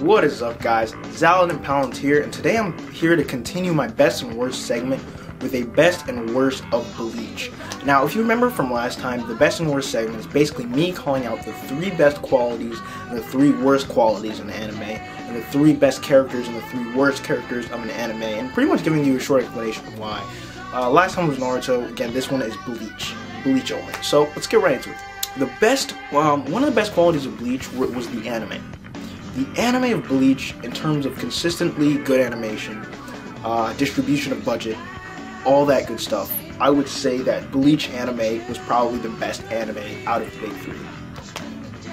What is up, guys? Zalad and Paladin here, and today I'm here to continue my best and worst segment with a best and worst of Bleach. Now, if you remember from last time, the best and worst segment is basically me calling out the 3 best qualities and the 3 worst qualities in the anime, and the 3 best characters and the 3 worst characters of an anime, and pretty much giving you a short explanation of why. Last time was Naruto. Again, this one is Bleach only. So let's get right into it. The best, one of the best qualities of Bleach was the anime. The anime of Bleach, in terms of consistently good animation, distribution of budget, all that good stuff, I would say that Bleach anime was probably the best anime out of the big 3.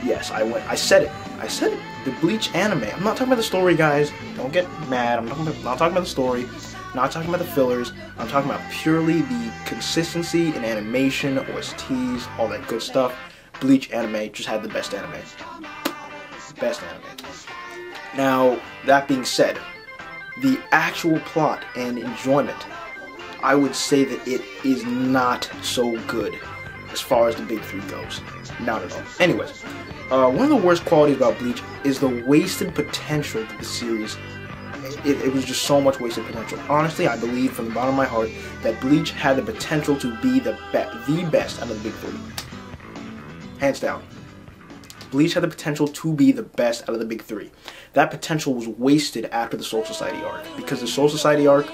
Yes, I said it. The Bleach anime. I'm not talking about the story, guys. Don't get mad. I'm not talking about the story. I'm not talking about the fillers. I'm talking about purely the consistency in animation, OSTs, all that good stuff. Bleach anime just had the best anime. Best anime. Now, that being said, the actual plot and enjoyment, I would say that it is not so good as far as the big 3 goes. Not at all. Anyways, one of the worst qualities about Bleach is the wasted potential of the series. It was just so much wasted potential. Honestly, I believe from the bottom of my heart that Bleach had the potential to be the best out of the big 3. Hands down. Bleach had the potential to be the best out of the big 3. That potential was wasted after the Soul Society arc, because the Soul Society arc,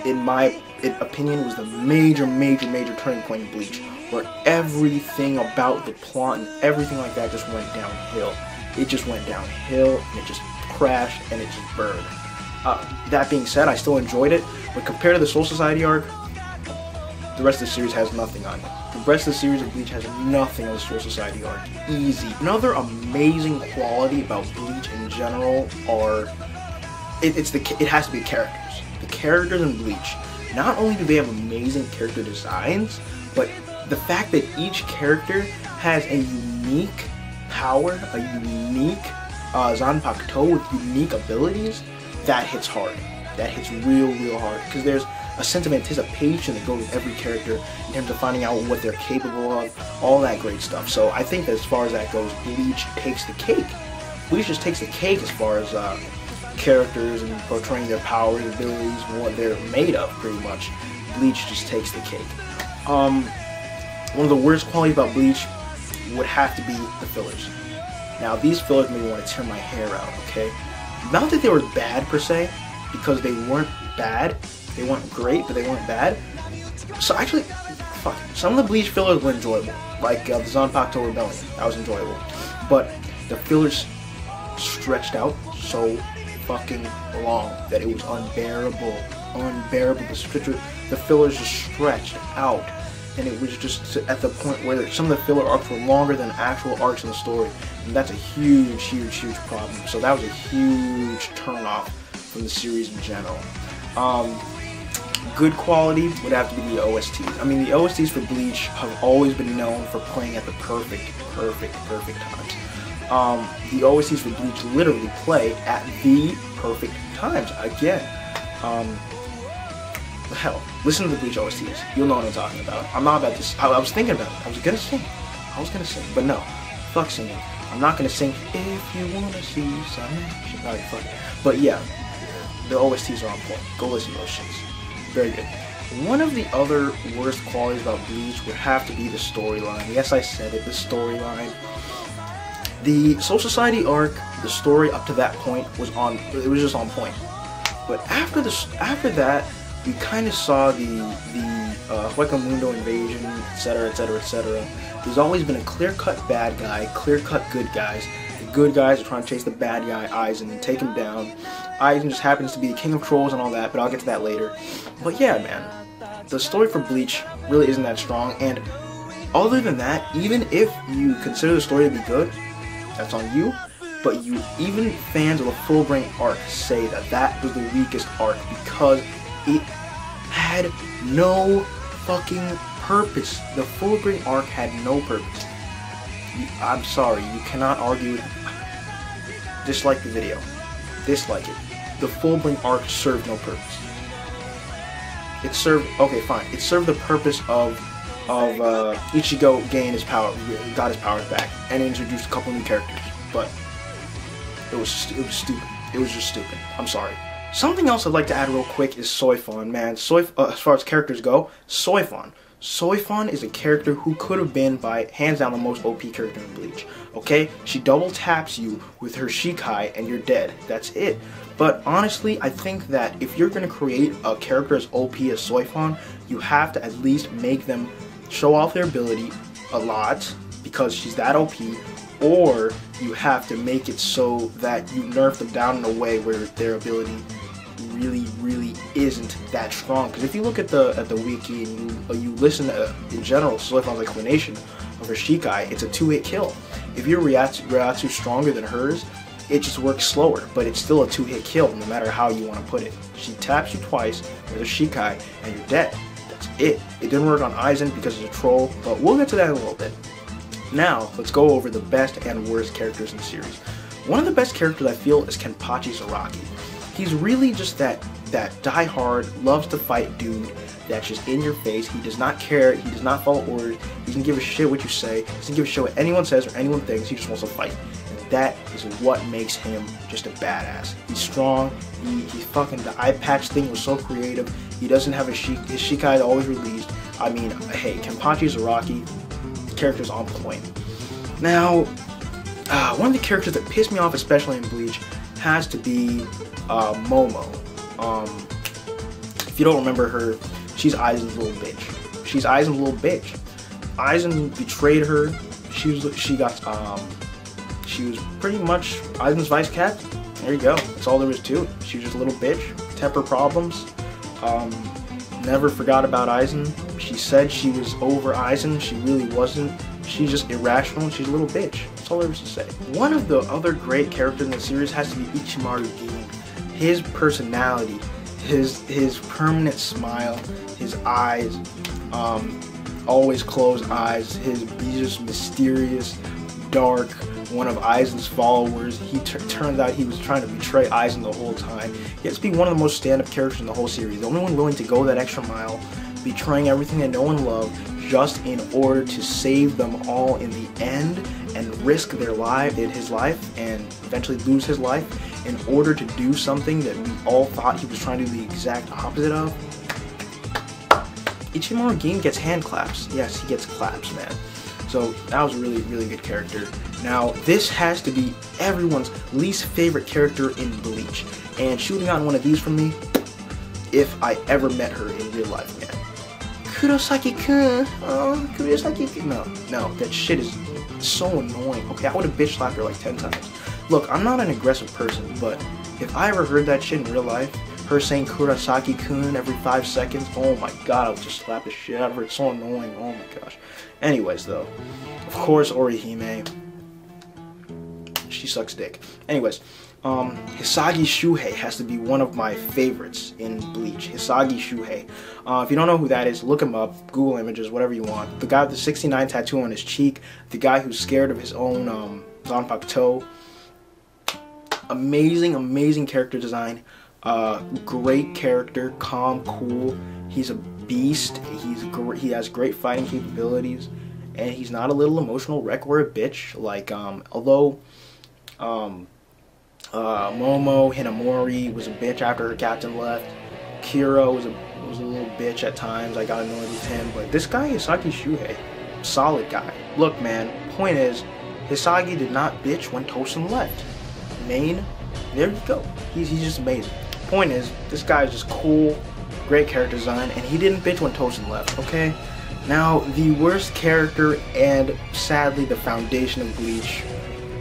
in my opinion, was the major turning point in Bleach, where everything about the plot and everything like that just went downhill. It just went downhill, and it just crashed, and it just burned. That being said, I still enjoyed it, but compared to the Soul Society arc, the rest of the series has nothing on it. The rest of the series of Bleach has nothing on the Soul Society arc. Easy. Another amazing quality about Bleach in general are it has to be the characters. The characters in Bleach. Not only do they have amazing character designs, but the fact that each character has a unique power, a unique Zanpakuto with unique abilities, that hits hard. That hits real hard. Because there's a sense of anticipation that goes with every character in terms of finding out what they're capable of, all that great stuff. So I think that as far as that goes, Bleach takes the cake. Bleach just takes the cake as far as characters and portraying their powers, abilities, what they're made of, pretty much. Bleach just takes the cake. One of the worst qualities about Bleach would have to be the fillers. Now, these fillers made me want to tear my hair out, okay? Not that they were bad, per se, because they weren't bad. They weren't great, but they weren't bad. So actually, fuck, some of the Bleach fillers were enjoyable, like the Zanpakuto Rebellion. That was enjoyable. But the fillers stretched out so fucking long that it was unbearable. The fillers just stretched out, and it was just at the point where some of the filler arcs were longer than actual arcs in the story, and that's a huge problem. So that was a huge turnoff from the series in general. Good quality would have to be the OSTs. I mean, the OSTs for Bleach have always been known for playing at the perfect times. The OSTs for Bleach literally play at the perfect times. Again, hell, listen to the Bleach OSTs. You'll know what I'm talking about. I'm not about to. I was thinking about it. I was gonna sing, but no, fuck singing. I'm not gonna sing. If you wanna see some action, alright, fuck it. But yeah, the OSTs are on point. Go listen to those shits. Very good. One of the other worst qualities about Bleach would have to be the storyline. Yes, I said it, the storyline. The Soul Society arc, the story up to that point was just on point. But after that, we kind of saw the Huecamundo invasion, etc. There's always been a clear-cut bad guy, clear-cut good guys. The good guys are trying to chase the bad guy, Aizen, and take him down. Aizen just happens to be the king of trolls and all that, but I'll get to that later. But yeah, man, the story for Bleach really isn't that strong, and other than that, even if you consider the story to be good, that's on you, but even fans of the Full-Brain arc say that that was the weakest arc because it had no fucking purpose. The Full-Brain arc had no purpose. I'm sorry, you cannot argue with me. Dislike the video. Dislike it. The Full-Brain arc served no purpose. It served, okay fine, it served the purpose of Ichigo gained his power, got his powers back, and introduced a couple new characters, but it was stupid. It was just stupid. I'm sorry. Something else I'd like to add real quick is Soifon, man. As far as characters go, Soifon. Soifon is a character who could have been, by hands down, the most OP character in Bleach. Okay? She double taps you with her Shikai and you're dead. That's it. But honestly, I think that if you're going to create a character as OP as Soifon, you have to at least make them show off their ability a lot because she's that OP, or you have to make it so that you nerf them down in a way where their ability really isn't that strong. Because if you look at the wiki and you listen to, in general, Soifon's explanation of her Shikai, it's a 2-hit kill. If your Ryatsu's stronger than hers, it just works slower, but it's still a 2-hit kill no matter how you want to put it. She taps you twice with her Shikai and you're dead. That's it. It didn't work on Aizen because it's a troll, but we'll get to that in a little bit. Now, let's go over the best and worst characters in the series. One of the best characters I feel is Kenpachi Zaraki. He's really just that die-hard, loves to fight dude that's just in your face. He does not care, he does not follow orders, he doesn't give a shit what you say, he doesn't give a shit what anyone says or anyone thinks, he just wants to fight. And that is what makes him just a badass. He's strong, he's fucking, the eye patch thing was so creative, he doesn't have his Shikai always released. I mean, hey, Kenpachi Zaraki, character's on point. Now, one of the characters that pissed me off, especially in Bleach, has to be Momo. If you don't remember her, she's Aizen's little bitch. She's Aizen's little bitch. Aizen betrayed her. She was pretty much Aizen's vice captain. There you go. That's all there was to it. She was just a little bitch. Temper problems. Never forgot about Aizen. She said she was over Aizen. She really wasn't. She's just irrational. She's a little bitch. That's all there was to say. One of the other great characters in the series has to be Ichimaru Gin. His personality, his permanent smile, his eyes, always closed eyes. He's just mysterious, dark. One of Aizen's followers. He turns out he was trying to betray Aizen the whole time. He has to be one of the most stand-up characters in the whole series. The only one willing to go that extra mile, betraying everything they know and love, just in order to save them all in the end and risk their life, his life, and eventually lose his life in order to do something that we all thought he was trying to do the exact opposite of. Ichimaru Gin gets hand claps. Yes, he gets claps, man. So that was a really good character. Now, this has to be everyone's least favorite character in Bleach. And shooting out one of these from me, if I ever met her in real life, man. Kurosaki-kun. Oh, Kurosaki-kun. No, that shit is so annoying. Okay, I would have bitch slapped her like 10 times. Look, I'm not an aggressive person, but if I ever heard that shit in real life, her saying Kurosaki-kun every 5 seconds, oh my god, I would just slap the shit out of her. It's so annoying. Oh my gosh. Anyways, though, of course, Orihime. She sucks dick. Anyways, Hisagi Shuhei has to be one of my favorites in Bleach. Hisagi Shuhei. If you don't know who that is, look him up. Google images, whatever you want. The guy with the 69 tattoo on his cheek. The guy who's scared of his own Zanpakuto. Amazing character design. Great character, calm, cool. He's a beast. He has great fighting capabilities, and he's not a little emotional wreck or a bitch. Like although Momo Hinamori was a bitch after her captain left. Kira was a little bitch at times. I got annoyed with him, but this guy Hisagi Shuhei, solid guy. Look, man. Point is, Hisagi did not bitch when Tosin left. Main, there you go. He's just amazing. Point is, this guy is just cool, great character design, and he didn't bitch when Tosin left, okay? Now, the worst character, and sadly the foundation of Bleach,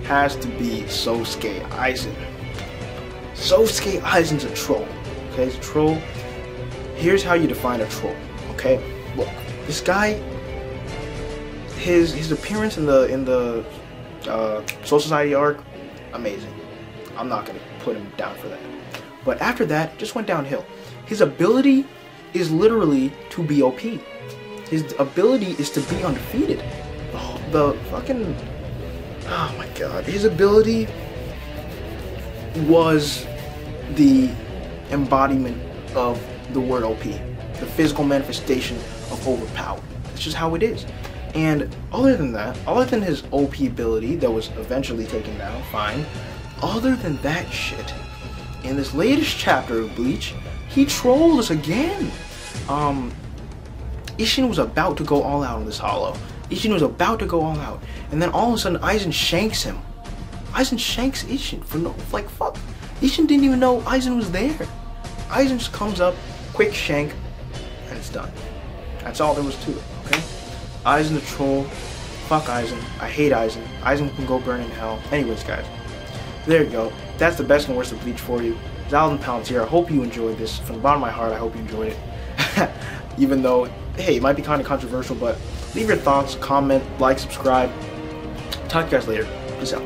has to be Sosuke Aizen. Sosuke Aizen's a troll, okay? He's a troll. Here's how you define a troll, okay? Look, this guy, his appearance in the Soul Society arc, amazing. I'm not gonna put him down for that. But after that, it just went downhill. His ability is literally to be OP. His ability is to be undefeated. Oh my god. His ability was the embodiment of the word OP. The physical manifestation of overpower. That's just how it is. And other than that, other than his OP ability that was eventually taken down, fine. Other than that shit, in this latest chapter of Bleach, he trolled us again. Ishin was about to go all out on this hollow. Ishin was about to go all out, and then all of a sudden Aizen shanks him. Aizen shanks Ishin for no, like, fuck. Ishin didn't even know Aizen was there. Aizen just comes up, quick shank, and it's done. That's all there was to it, okay? Aizen the troll. Fuck Aizen. I hate Aizen. Aizen can go burn in hell. Anyways, guys, there you go. That's the best and worst of Bleach for you. Zaldin Pounds here. I hope you enjoyed this. From the bottom of my heart, I hope you enjoyed it. Even though, hey, it might be kind of controversial, but leave your thoughts, comment, like, subscribe. Talk to you guys later. Peace out.